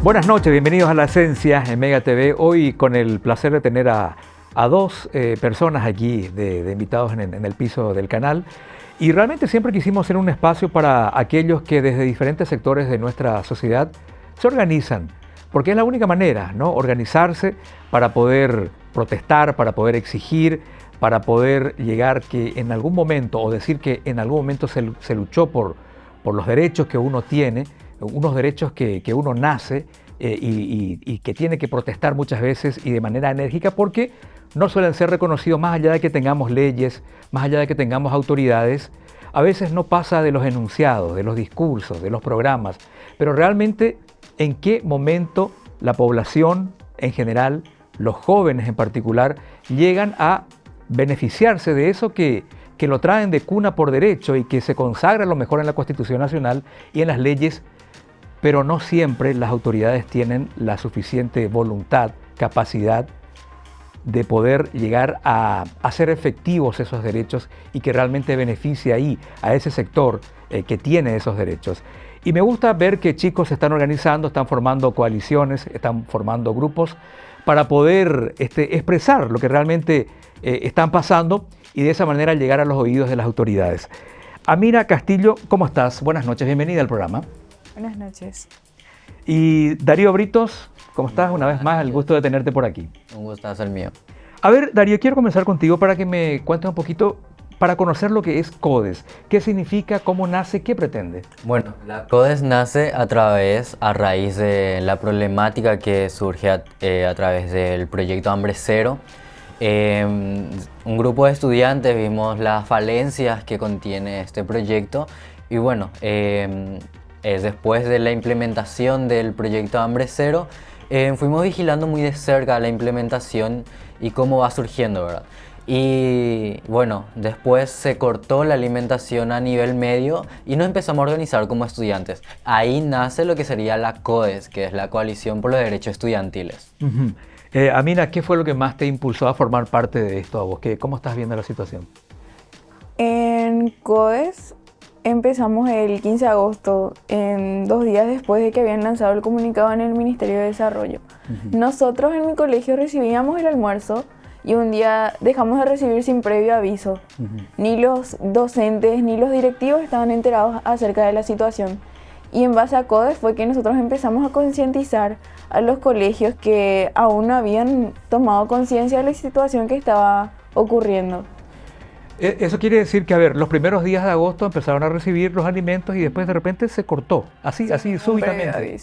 Buenas noches, bienvenidos a La Esencia en Mega TV. Hoy con el placer de tener a dos personas aquí de invitados en el piso del canal. Y realmente siempre quisimos ser un espacio para aquellos que desde diferentes sectores de nuestra sociedad se organizan. Porque es la única manera, ¿no? Organizarse para poder protestar, para poder exigir, para poder llegar que en algún momento o decir que en algún momento se luchó por los derechos que uno tiene, unos derechos que uno nace y que tiene que protestar muchas veces y de manera enérgica porque no suelen ser reconocidos más allá de que tengamos leyes, más allá de que tengamos autoridades. A veces no pasa de los enunciados, de los discursos, de los programas, pero realmente en qué momento la población en general, los jóvenes en particular, llegan a beneficiarse de eso que lo traen de cuna por derecho y que se consagra a lo mejor en la Constitución Nacional y en las leyes, pero no siempre las autoridades tienen la suficiente voluntad, capacidad de poder llegar a hacer efectivos esos derechos y que realmente beneficie ahí a ese sector que tiene esos derechos. Y me gusta ver que chicos se están organizando, están formando coaliciones, están formando grupos para poder expresar lo que realmente están pasando y de esa manera llegar a los oídos de las autoridades. Amira Castillo, ¿cómo estás? Buenas noches, bienvenida al programa. Buenas noches. Y Darío Britos, ¿cómo estás? Una vez más, el gusto de tenerte por aquí. Un gustazo el mío. A ver, Darío, quiero comenzar contigo para que me cuentes un poquito, para conocer lo que es CODES. ¿Qué significa? ¿Cómo nace? ¿Qué pretende? Bueno, la CODES nace a raíz de la problemática que surge a través del proyecto Hambre Cero. Un grupo de estudiantes vimos las falencias que contiene este proyecto y bueno, después de la implementación del proyecto Hambre Cero, fuimos vigilando muy de cerca la implementación y cómo va surgiendo, ¿verdad? Y bueno, después se cortó la alimentación a nivel medio y nos empezamos a organizar como estudiantes. Ahí nace lo que sería la CODES, que es la Coalición por los Derechos Estudiantiles. Amina, ¿qué fue lo que más te impulsó a formar parte de esto a vos? ¿Cómo estás viendo la situación? En CODES empezamos el 15 de agosto, 2 días después de que habían lanzado el comunicado en el Ministerio de Desarrollo. Nosotros en mi colegio recibíamos el almuerzo y un día dejamos de recibir sin previo aviso. Ni los docentes ni los directivos estaban enterados acerca de la situación. Y en base a CODES fue que nosotros empezamos a concientizar a los colegios que aún no habían tomado conciencia de la situación que estaba ocurriendo. Eso quiere decir que, a ver, los primeros días de agosto empezaron a recibir los alimentos y después de repente se cortó, así súbitamente.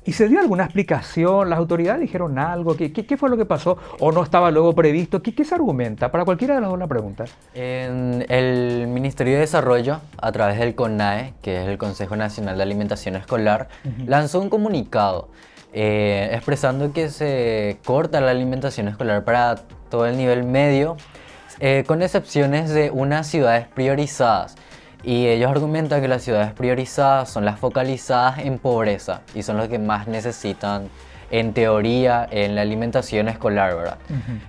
¿Y se dio alguna explicación? ¿Las autoridades dijeron algo? ¿Qué fue lo que pasó? ¿O no estaba luego previsto? ¿Qué se argumenta? Para cualquiera de las dos la pregunta. En el Ministerio de Desarrollo, a través del CONAE, que es el Consejo Nacional de Alimentación Escolar, lanzó un comunicado expresando que se corta la alimentación escolar para todo el nivel medio, con excepciones de unas ciudades priorizadas. Y ellos argumentan que las ciudades priorizadas son las focalizadas en pobreza y son las que más necesitan, en teoría, en la alimentación escolar, ¿verdad?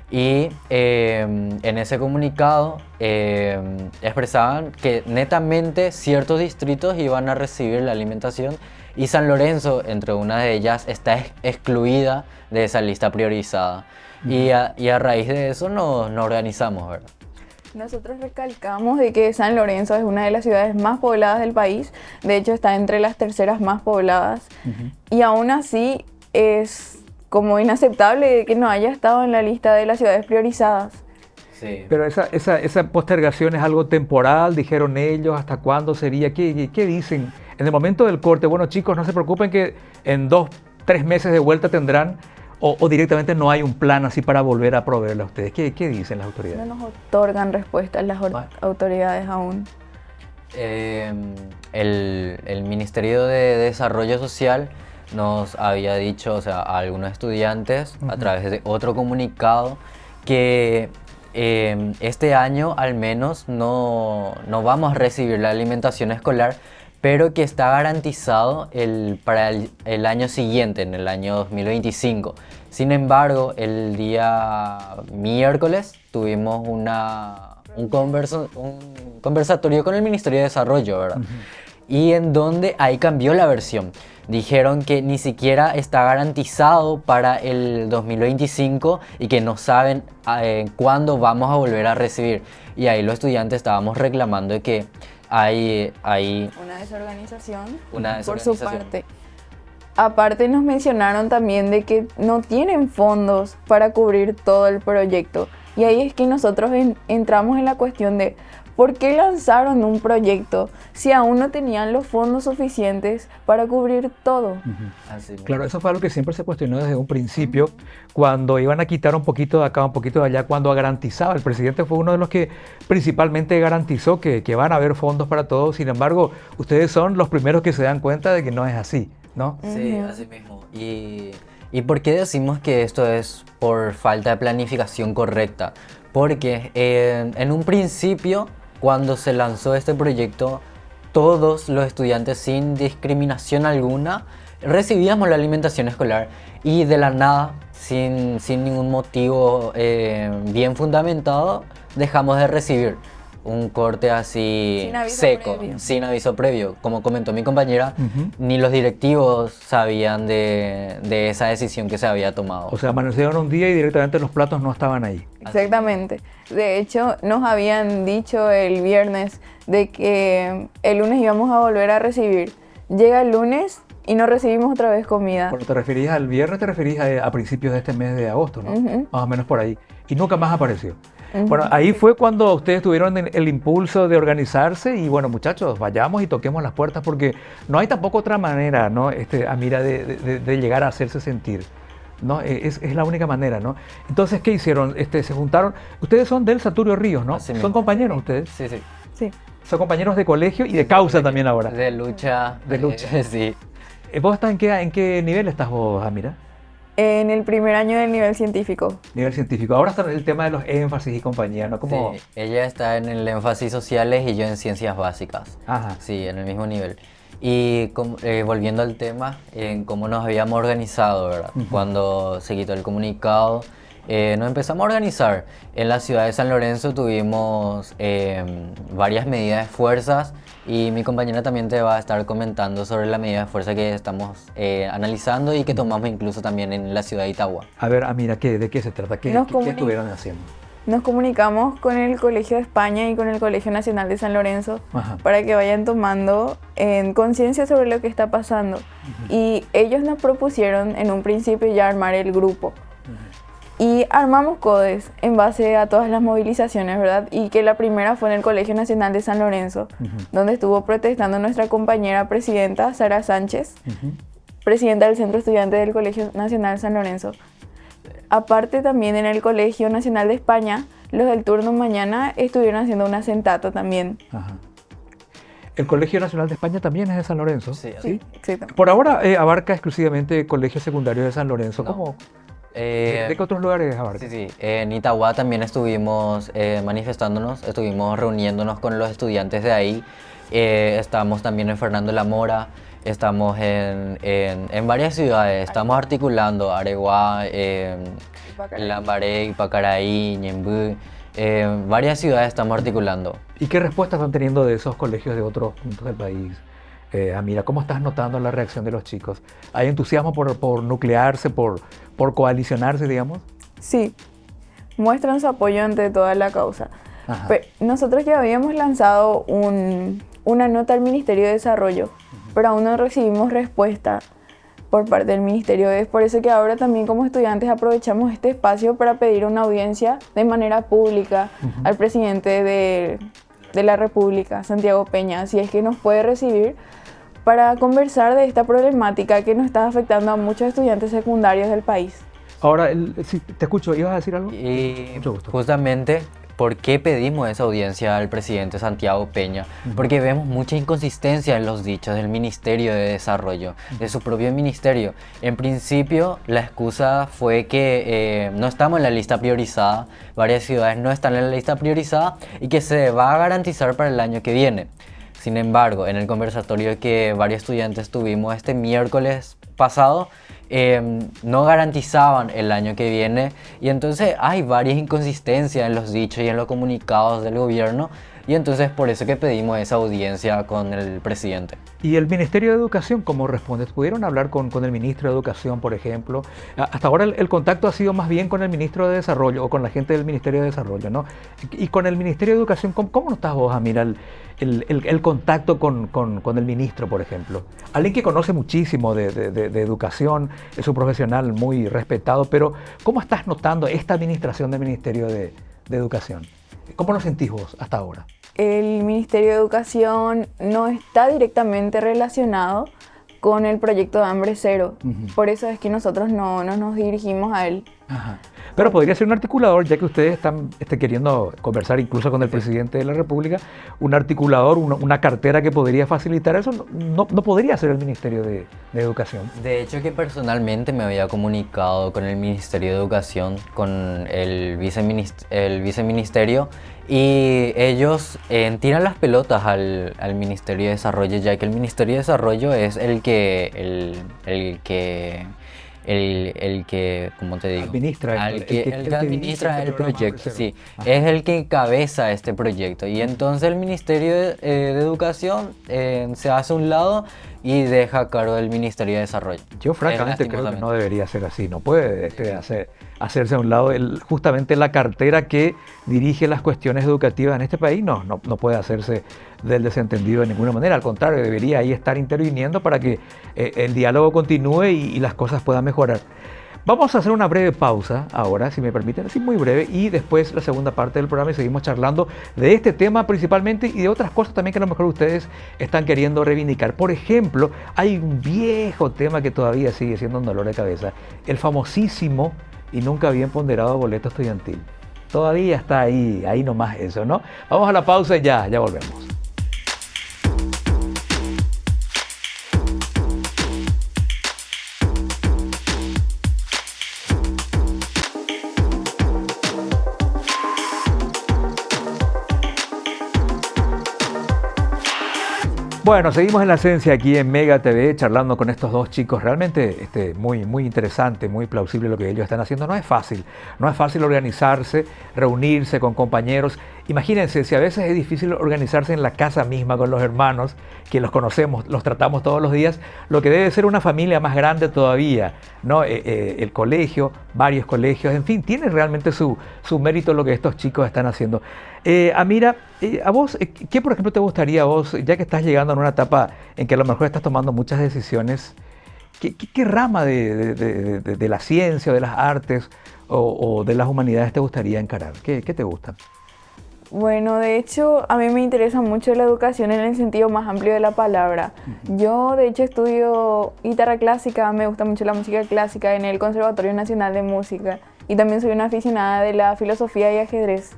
Y en ese comunicado expresaban que netamente ciertos distritos iban a recibir la alimentación y San Lorenzo, entre una de ellas, está excluida de esa lista priorizada. Y a raíz de eso nos organizamos, ¿verdad? Nosotros recalcamos de que San Lorenzo es una de las ciudades más pobladas del país, de hecho está entre las terceras más pobladas, y aún así es como inaceptable que no haya estado en la lista de las ciudades priorizadas. Sí. Pero esa postergación es algo temporal, dijeron ellos, ¿hasta cuándo sería? ¿Qué dicen? En el momento del corte, bueno chicos, no se preocupen que en 2-3 meses de vuelta tendrán, o directamente no hay un plan así para volver a proveerle a ustedes. ¿Qué dicen las autoridades? No nos otorgan respuestas las autoridades aún. El Ministerio de Desarrollo Social nos había dicho, o sea, a algunos estudiantes, a través de otro comunicado, que este año al menos no vamos a recibir la alimentación escolar, pero que está garantizado para el año siguiente, en el año 2025. Sin embargo, el día miércoles tuvimos una un conversatorio con el Ministerio de Desarrollo, ¿verdad? Y en donde ahí cambió la versión. Dijeron que ni siquiera está garantizado para el 2025 y que no saben cuándo vamos a volver a recibir. Y ahí los estudiantes estábamos reclamando de que hay Una desorganización, una por desorganización. su parte. Aparte nos mencionaron también de que no tienen fondos para cubrir todo el proyecto. Y ahí es que nosotros entramos en la cuestión de ¿por qué lanzaron un proyecto si aún no tenían los fondos suficientes para cubrir todo? Así mismo. Claro, eso fue algo que siempre se cuestionó desde un principio, cuando iban a quitar un poquito de acá, un poquito de allá, cuando garantizaba. El presidente fue uno de los que principalmente garantizó que van a haber fondos para todos. Sin embargo, ustedes son los primeros que se dan cuenta de que no es así, ¿no? Sí, así mismo. ¿Y por qué decimos que esto es por falta de planificación correcta? Porque en un principio, cuando se lanzó este proyecto, todos los estudiantes sin discriminación alguna recibíamos la alimentación escolar y de la nada, sin ningún motivo bien fundamentado, dejamos de recibir un corte así Sin aviso seco, previo. sin aviso previo. Como comentó mi compañera, ni los directivos sabían de esa decisión que se había tomado. O sea, amanecieron un día y directamente los platos no estaban ahí. Exactamente. De hecho, nos habían dicho el viernes de que el lunes íbamos a volver a recibir. Llega el lunes y no recibimos otra vez comida. Cuando te referías al viernes, te referías a principios de este mes de agosto, ¿no? Ujú. Más o menos por ahí. Y nunca más apareció. Bueno, ahí fue cuando ustedes tuvieron el impulso de organizarse y bueno, muchachos, vayamos y toquemos las puertas porque no hay tampoco otra manera, ¿no? Amira, de llegar a hacerse sentir, ¿no? Es la única manera, ¿no? Entonces, ¿qué hicieron? Se juntaron. Ustedes son del Saturio Ríos, ¿no? Así ¿Son mismo. compañeros ustedes? Sí, sí. Sí. Son compañeros de colegio y de causa también ahora. De lucha. De lucha. Sí. ¿Vos estás en qué nivel estás vos, Amira? En el primer año del nivel científico. Nivel científico. Ahora está el tema de los énfasis y compañía, ¿no? Como... Sí, ella está en el énfasis sociales y yo en ciencias básicas. Ajá. Sí, en el mismo nivel. Y volviendo al tema, en cómo nos habíamos organizado, ¿verdad? Cuando se quitó el comunicado, nos empezamos a organizar. En la ciudad de San Lorenzo tuvimos varias medidas de fuerzas y mi compañera también te va a estar comentando sobre la medida de fuerza que estamos analizando y que tomamos incluso también en la ciudad de Itagua. A ver, Amira, ¿de qué se trata? ¿Qué estuvieron haciendo? Nos comunicamos con el Colegio de España y con el Colegio Nacional de San Lorenzo Ajá. para que vayan tomando conciencia sobre lo que está pasando. Y ellos nos propusieron en un principio ya armar el grupo. Y armamos CODES en base a todas las movilizaciones, ¿verdad? Y que la primera fue en el Colegio Nacional de San Lorenzo, donde estuvo protestando nuestra compañera presidenta, Sara Sánchez, presidenta del Centro Estudiante del Colegio Nacional San Lorenzo. Aparte también en el Colegio Nacional de España, los del turno mañana estuvieron haciendo una sentata también. Ajá. ¿El Colegio Nacional de España también es de San Lorenzo? Sí, Sí, exactamente. Por ahora abarca exclusivamente colegios secundarios de San Lorenzo. No. ¿Cómo? ¿De qué otros lugares abarca? Sí, sí. En Itagua también estuvimos manifestándonos, estuvimos reuniéndonos con los estudiantes de ahí. Estamos también en Fernando La Mora, estamos en varias ciudades, estamos articulando Areguá, Lambaré, Ipacaraí, Ñemby, varias ciudades estamos articulando. ¿Y qué respuestas están teniendo de esos colegios de otros puntos del país? Amira, ¿cómo estás notando la reacción de los chicos? ¿Hay entusiasmo por nuclearse, por coalicionarse, digamos? Sí, muestran su apoyo ante toda la causa. Ajá. Pero nosotros ya habíamos lanzado una nota al Ministerio de Desarrollo, pero aún no recibimos respuesta por parte del Ministerio. Es por eso que ahora también como estudiantes aprovechamos este espacio para pedir una audiencia de manera pública al presidente de la República, Santiago Peña, si es que nos puede recibir para conversar de esta problemática que nos está afectando a muchos estudiantes secundarios del país. Ahora, sí, te escucho, ¿ibas a decir algo? Y Mucho gusto. justamente, ¿por qué pedimos esa audiencia al presidente Santiago Peña? Porque vemos mucha inconsistencia en los dichos del Ministerio de Desarrollo, de su propio ministerio. En principio, la excusa fue que no estamos en la lista priorizada, varias ciudades no están en la lista priorizada y que se va a garantizar para el año que viene. Sin embargo, en el conversatorio que varios estudiantes tuvimos este miércoles pasado no garantizaban el año que viene, y entonces hay varias inconsistencias en los dichos y en los comunicados del gobierno, y entonces por eso que pedimos esa audiencia con el presidente. ¿Y el Ministerio de Educación cómo responde? ¿Pudieron hablar con el ministro de Educación, por ejemplo? Hasta ahora el contacto ha sido más bien con el ministro de Desarrollo o con la gente del Ministerio de Desarrollo, ¿no? Y con el Ministerio de Educación, ¿cómo notas vos, Amira, el contacto con el ministro, por ejemplo? Alguien que conoce muchísimo de educación, es un profesional muy respetado, pero ¿cómo estás notando esta administración del Ministerio de Educación? ¿Cómo lo sentís vos hasta ahora? El Ministerio de Educación no está directamente relacionado con el proyecto de Hambre Cero. Por eso es que nosotros no nos dirigimos a él. Ajá. Pero podría ser un articulador, ya que ustedes están queriendo conversar incluso con el presidente de la República, un articulador, una cartera que podría facilitar eso, no podría ser el Ministerio de Educación. De hecho, que personalmente me había comunicado con el Ministerio de Educación, con el viceministerio, y ellos tiran las pelotas al Ministerio de Desarrollo, ya que el Ministerio de Desarrollo es el que, ¿cómo te digo? Administra el que administra el proyecto, sí. Es el que encabeza este proyecto. Y entonces el Ministerio de Educación se hace a un lado y deja a cargo del Ministerio de Desarrollo. Yo francamente creo que no debería ser así. No puede hacerse a un lado. Justamente la cartera que dirige las cuestiones educativas en este país no puede hacerse del desentendido de ninguna manera. Al contrario, debería ahí estar interviniendo para que el diálogo continúe y las cosas puedan mejorar. Vamos a hacer una breve pausa ahora, si me permiten, así muy breve, y después la segunda parte del programa y seguimos charlando de este tema principalmente y de otras cosas también que a lo mejor ustedes están queriendo reivindicar. Por ejemplo, hay un viejo tema que todavía sigue siendo un dolor de cabeza, el famosísimo y nunca bien ponderado boleto estudiantil. Todavía está ahí nomás eso, ¿no? Vamos a la pausa y ya volvemos. Bueno, seguimos en la esencia aquí en Mega TV charlando con estos dos chicos. Realmente muy interesante, muy plausible lo que ellos están haciendo. No es fácil organizarse, reunirse con compañeros. Imagínense, si a veces es difícil organizarse en la casa misma con los hermanos, que los conocemos, los tratamos todos los días, lo que debe ser una familia más grande todavía, ¿no? El colegio, varios colegios, en fin, tiene realmente su mérito lo que estos chicos están haciendo. Amira, a vos, ¿qué por ejemplo te gustaría a vos, ya que estás llegando en una etapa en que a lo mejor estás tomando muchas decisiones, qué rama de la ciencia o de las artes o de las humanidades te gustaría encarar? ¿Qué te gusta? Bueno, de hecho, a mí me interesa mucho la educación en el sentido más amplio de la palabra. Yo, de hecho, estudio guitarra clásica, me gusta mucho la música clásica en el Conservatorio Nacional de Música y también soy una aficionada de la filosofía y ajedrez.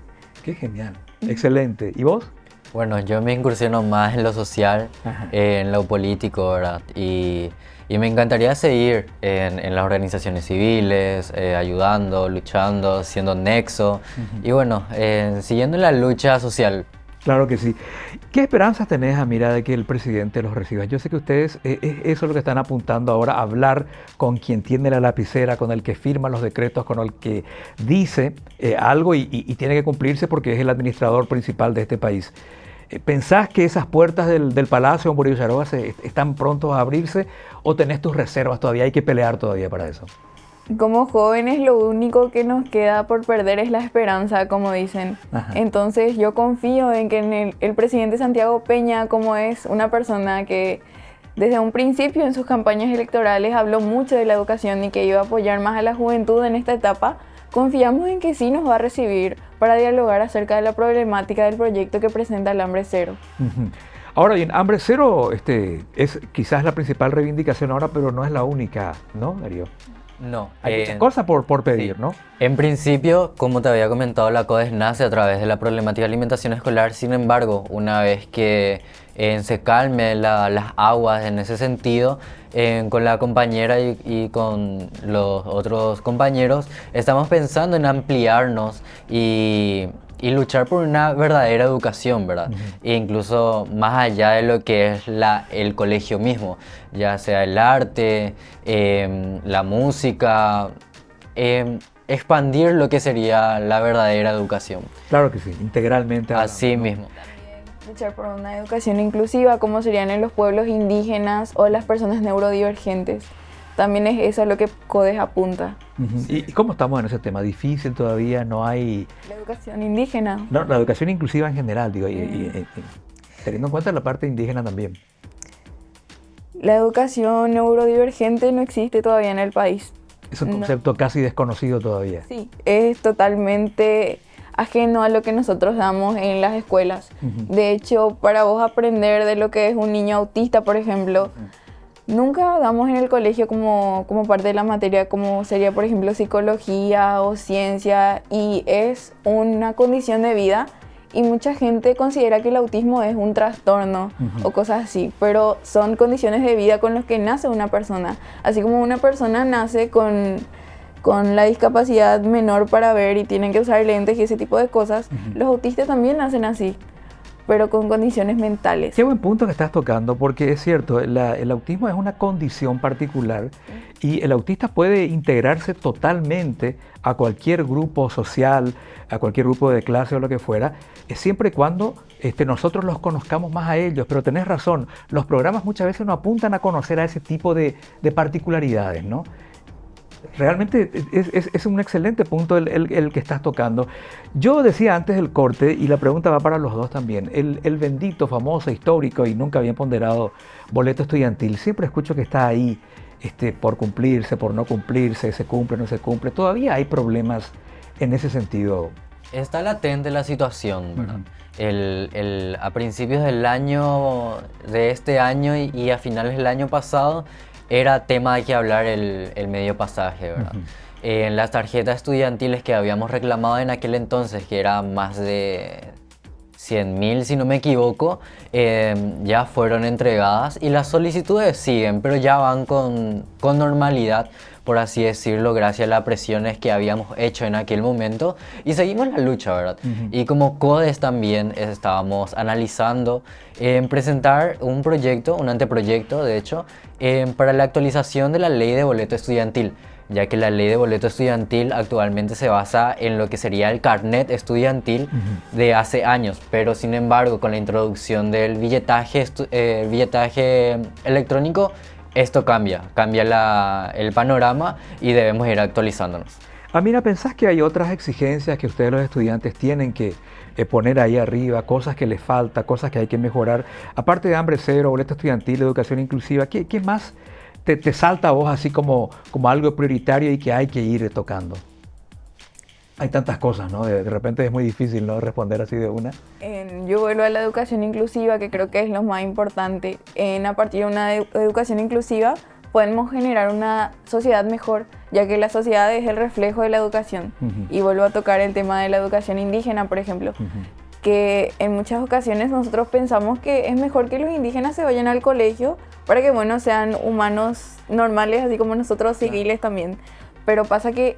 ¡Qué genial! Excelente. ¿Y vos? Bueno, yo me incursiono más en lo social, en lo político, ¿verdad? Y me encantaría seguir en las organizaciones civiles, ayudando, luchando, siendo nexo y bueno, siguiendo la lucha social. Claro que sí. ¿Qué esperanzas tenés, Amira, de que el presidente los reciba? Yo sé que ustedes, eso es lo que están apuntando ahora, hablar con quien tiene la lapicera, con el que firma los decretos, con el que dice algo y tiene que cumplirse porque es el administrador principal de este país. ¿Pensás que esas puertas del Palacio de Murillo Yaroa están prontos a abrirse o tenés tus reservas todavía? Hay que pelear todavía para eso. Como jóvenes lo único que nos queda por perder es la esperanza, como dicen. Entonces yo confío en que el presidente Santiago Peña, como es una persona que desde un principio en sus campañas electorales habló mucho de la educación y que iba a apoyar más a la juventud en esta etapa, confiamos en que sí nos va a recibir para dialogar acerca de la problemática del proyecto que presenta el Hambre Cero. Ahora bien, Hambre Cero es quizás la principal reivindicación ahora, pero no es la única, ¿no, Darío? No. Hay muchas cosas por pedir, sí, ¿no? En principio, como te había comentado, la CODES nace a través de la problemática de alimentación escolar. Sin embargo, una vez que se calme las aguas en ese sentido, con la compañera y con los otros compañeros, estamos pensando en ampliarnos y y luchar por una verdadera educación, ¿verdad? E incluso más allá de lo que es el colegio mismo, ya sea el arte, la música, expandir lo que sería la verdadera educación. Claro que sí, integralmente. Así mismo. Luchar por una educación inclusiva, como serían en los pueblos indígenas o las personas neurodivergentes. También es eso a lo que CODES apunta. ¿Y cómo estamos en ese tema? ¿Difícil todavía? ¿No hay...? La educación indígena. No, la educación inclusiva en general, digo, y teniendo en cuenta la parte indígena también. La educación neurodivergente no existe todavía en el país. Es un concepto casi desconocido todavía. Sí, es totalmente ajeno a lo que nosotros damos en las escuelas. De hecho, para vos aprender de lo que es un niño autista, por ejemplo, nunca damos en el colegio como parte de la materia, como sería, por ejemplo, psicología o ciencia, y es una condición de vida, y mucha gente considera que el autismo es un trastorno o cosas así, pero son condiciones de vida con las que nace una persona. Así como una persona nace con la discapacidad menor para ver y tienen que usar lentes y ese tipo de cosas, los autistas también nacen así, pero con condiciones mentales. Qué buen punto que estás tocando, porque es cierto, el autismo es una condición particular y el autista puede integrarse totalmente a cualquier grupo social, a cualquier grupo de clase o lo que fuera, siempre y cuando nosotros los conozcamos más a ellos. Pero tenés razón, los programas muchas veces no apuntan a conocer a ese tipo de particularidades, ¿no? Realmente es un excelente punto el que estás tocando. Yo decía antes del corte, y la pregunta va para los dos también, el bendito, famoso, histórico y nunca bien ponderado boleto estudiantil, siempre escucho que está ahí por cumplirse, por no cumplirse, se cumple, no se cumple. Todavía hay problemas en ese sentido. Está latente la situación, ¿verdad? A principios del año, de este año y a finales del año pasado, era tema de que hablar el medio pasaje, ¿verdad? En las tarjetas estudiantiles que habíamos reclamado en aquel entonces, que era más de 100.000 si no me equivoco, ya fueron entregadas y las solicitudes siguen, pero ya van con normalidad, por así decirlo, gracias a las presiones que habíamos hecho en aquel momento, y seguimos la lucha, ¿verdad? Y como CODES también estábamos analizando presentar un proyecto, un anteproyecto de hecho, para la actualización de la ley de boleto estudiantil, ya que la ley de boleto estudiantil actualmente se basa en lo que sería el carnet estudiantil de hace años, pero sin embargo con la introducción del billetaje electrónico, esto cambia el panorama y debemos ir actualizándonos. Mira, ¿pensás que hay otras exigencias que ustedes los estudiantes tienen que poner ahí arriba, cosas que les falta, cosas que hay que mejorar? Aparte de hambre cero, boleto estudiantil, educación inclusiva, ¿qué más te salta a vos así como algo prioritario y que hay que ir tocando? Hay tantas cosas, ¿no? De repente es muy difícil, ¿no?, responder así de una. Yo vuelvo a la educación inclusiva, que creo que es lo más importante. A partir de una educación inclusiva podemos generar una sociedad mejor, ya que la sociedad es el reflejo de la educación. Y vuelvo a tocar el tema de la educación indígena, por ejemplo, que en muchas ocasiones nosotros pensamos que es mejor que los indígenas se vayan al colegio para que, bueno, sean humanos normales, así como nosotros civiles también. Pero pasa que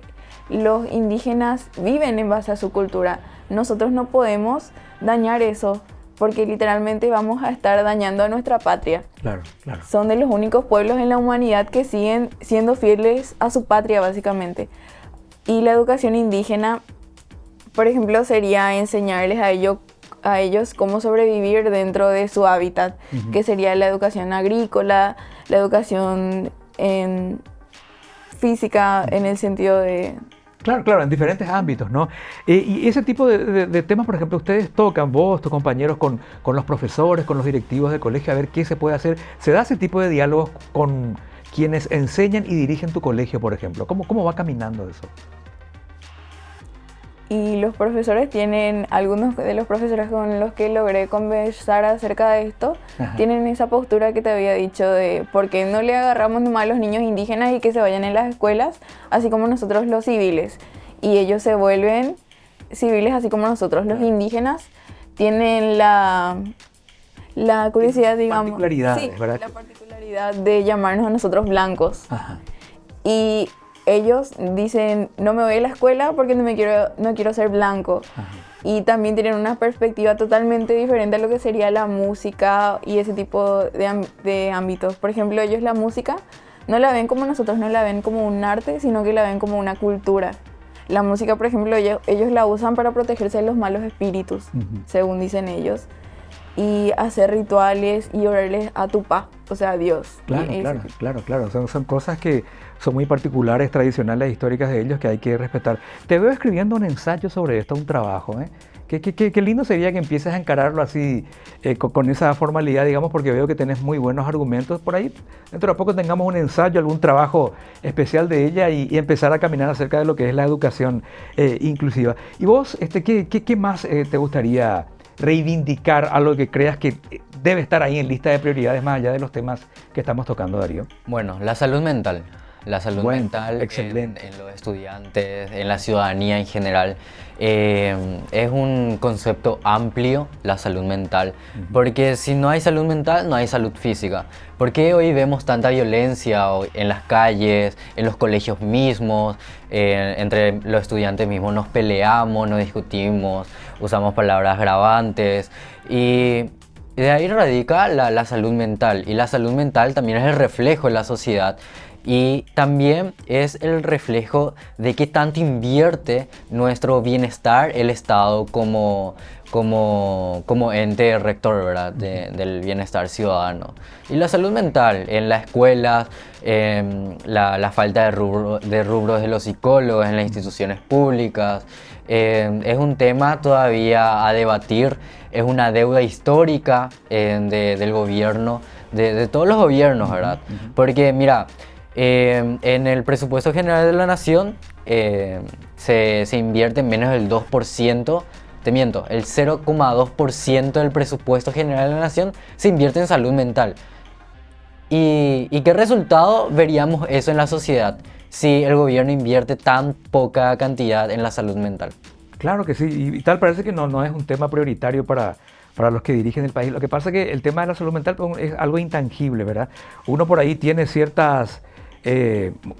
los indígenas viven en base a su cultura. Nosotros no podemos dañar eso, porque literalmente vamos a estar dañando a nuestra patria. Claro, claro. Son de los únicos pueblos en la humanidad que siguen siendo fieles a su patria, básicamente. Y la educación indígena, por ejemplo, sería enseñarles a ellos cómo sobrevivir dentro de su hábitat, que sería la educación agrícola, la educación física, en el sentido de... Claro, en diferentes ámbitos, ¿no? Y ese tipo de temas, por ejemplo, ustedes tocan, vos, tus compañeros, con los profesores, con los directivos del colegio, a ver qué se puede hacer. ¿Se da ese tipo de diálogos con quienes enseñan y dirigen tu colegio, por ejemplo? ¿Cómo va caminando eso? Y los profesores algunos de los profesores con los que logré conversar acerca de esto, tienen esa postura que te había dicho de por qué no le agarramos nomás a los niños indígenas y que se vayan en las escuelas, así como nosotros los civiles. Y ellos se vuelven civiles así como nosotros. Los indígenas tienen la curiosidad, digamos, ¿verdad? La particularidad de llamarnos a nosotros blancos. Y ellos dicen, no me voy a la escuela porque no quiero ser blanco. y también tienen una perspectiva totalmente diferente a lo que sería la música y ese tipo de ámbitos. Por ejemplo, ellos la música no la ven como nosotros, no la ven como un arte, sino que la ven como una cultura. La música, por ejemplo, ellos la usan para protegerse de los malos espíritus, según dicen ellos, y hacer rituales y orarles a Tupá, o sea, a Dios. Claro. Son cosas que son muy particulares, tradicionales, históricas de ellos que hay que respetar. Te veo escribiendo un ensayo sobre esto, un trabajo, ¿eh? Qué lindo sería que empieces a encararlo así, con esa formalidad, digamos, porque veo que tenés muy buenos argumentos. Por ahí, dentro de poco tengamos un ensayo, algún trabajo especial de ella y empezar a caminar acerca de lo que es la educación inclusiva. Y vos, ¿qué más te gustaría reivindicar, algo que creas que debe estar ahí en lista de prioridades más allá de los temas que estamos tocando, Darío? Bueno, la salud mental. La salud mental excelente. En los estudiantes, en la ciudadanía en general. Es un concepto amplio, la salud mental, porque si no hay salud mental, no hay salud física. ¿Por qué hoy vemos tanta violencia en las calles, en los colegios mismos, entre los estudiantes mismos? Nos peleamos, nos discutimos, usamos palabras agravantes y de ahí radica la salud mental. Y la salud mental también es el reflejo de la sociedad. Y también es el reflejo de qué tanto invierte nuestro bienestar el Estado como ente rector, ¿verdad? Del bienestar ciudadano. Y la salud mental en las escuelas, la falta de rubros de los psicólogos en las instituciones públicas, es un tema todavía a debatir, es una deuda histórica del gobierno, de todos los gobiernos, ¿verdad? Porque mira, en el presupuesto general de la nación se invierte menos del 2%, te miento, el 0,2% del presupuesto general de la nación se invierte en salud mental. ¿Y qué resultado veríamos eso en la sociedad si el gobierno invierte tan poca cantidad en la salud mental? Claro que sí, y tal parece que no es un tema prioritario para los que dirigen el país. Lo que pasa es que el tema de la salud mental es algo intangible, ¿verdad? Uno por ahí tiene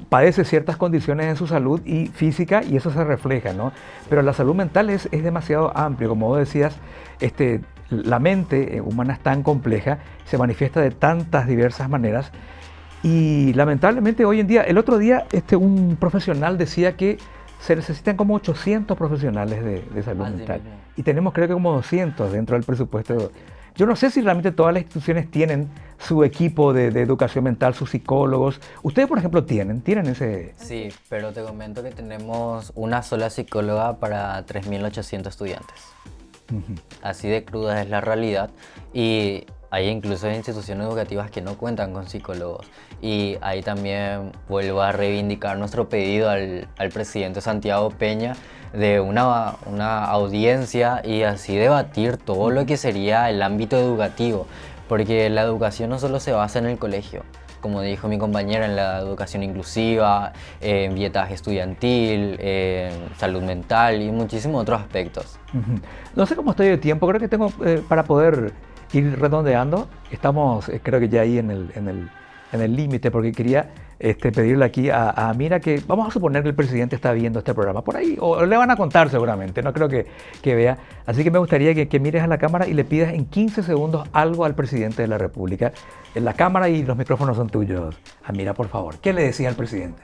padece ciertas condiciones en su salud y física y eso se refleja, ¿no? Pero la salud mental es demasiado amplio, como vos decías, la mente humana es tan compleja, se manifiesta de tantas diversas maneras y lamentablemente hoy en día, el otro día un profesional decía que se necesitan como 800 profesionales de salud mental y tenemos creo que como 200 dentro del presupuesto. Yo no sé si realmente todas las instituciones tienen su equipo de educación mental, sus psicólogos. ¿Ustedes, por ejemplo, tienen ese...? Sí, pero te comento que tenemos una sola psicóloga para 3.800 estudiantes. Así de cruda es la realidad. Y hay incluso instituciones educativas que no cuentan con psicólogos. Y ahí también vuelvo a reivindicar nuestro pedido al presidente Santiago Peña de una audiencia y así debatir todo lo que sería el ámbito educativo, porque la educación no solo se basa en el colegio, como dijo mi compañera, en la educación inclusiva, en billetaje estudiantil, en salud mental y muchísimos otros aspectos. No sé cómo estoy de tiempo, creo que tengo para poder ir redondeando, estamos creo que ya ahí en el límite, porque quería pedirle aquí a Amira que vamos a suponer que el presidente está viendo este programa por ahí, o le van a contar seguramente, no creo que vea. Así que me gustaría que mires a la cámara y le pidas en 15 segundos algo al presidente de la República. En la cámara y los micrófonos son tuyos. Amira, por favor, ¿qué le decía al presidente?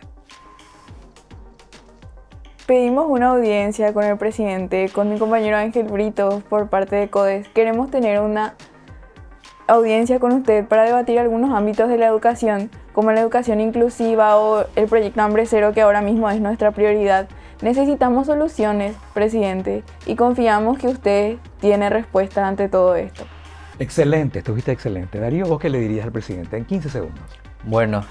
Pedimos una audiencia con el presidente, con mi compañero Ángel Brito por parte de CODES. Queremos tener una audiencia con usted para debatir algunos ámbitos de la educación, como la educación inclusiva o el proyecto Hambre Cero, que ahora mismo es nuestra prioridad. Necesitamos soluciones, presidente, y confiamos que usted tiene respuesta ante todo esto. Excelente, estuviste excelente. Darío, ¿vos qué le dirías al presidente en 15 segundos? Bueno,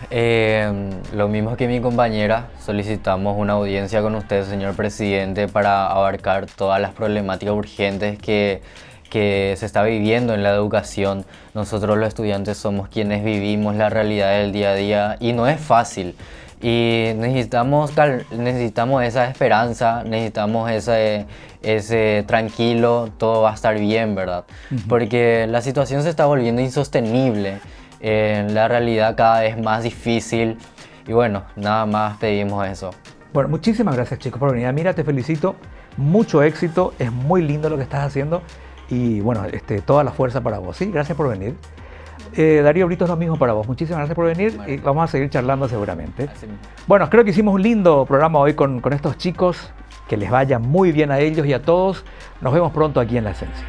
lo mismo que mi compañera, solicitamos una audiencia con usted, señor presidente, para abarcar todas las problemáticas urgentes que se está viviendo en la educación. Nosotros los estudiantes somos quienes vivimos la realidad del día a día y no es fácil. Y necesitamos esa esperanza, necesitamos ese tranquilo, todo va a estar bien, ¿verdad? Porque la situación se está volviendo insostenible, la realidad cada vez más difícil y bueno, nada más pedimos eso. Bueno, muchísimas gracias chicos por venir. Mira, te felicito mucho éxito, es muy lindo lo que estás haciendo y bueno, toda la fuerza para vos. Sí, gracias por venir. Darío Brito, es lo mismo para vos. Muchísimas gracias por venir y vamos a seguir charlando seguramente. Bueno, creo que hicimos un lindo programa hoy con estos chicos. Que les vaya muy bien a ellos y a todos. Nos vemos pronto aquí en La Esencia.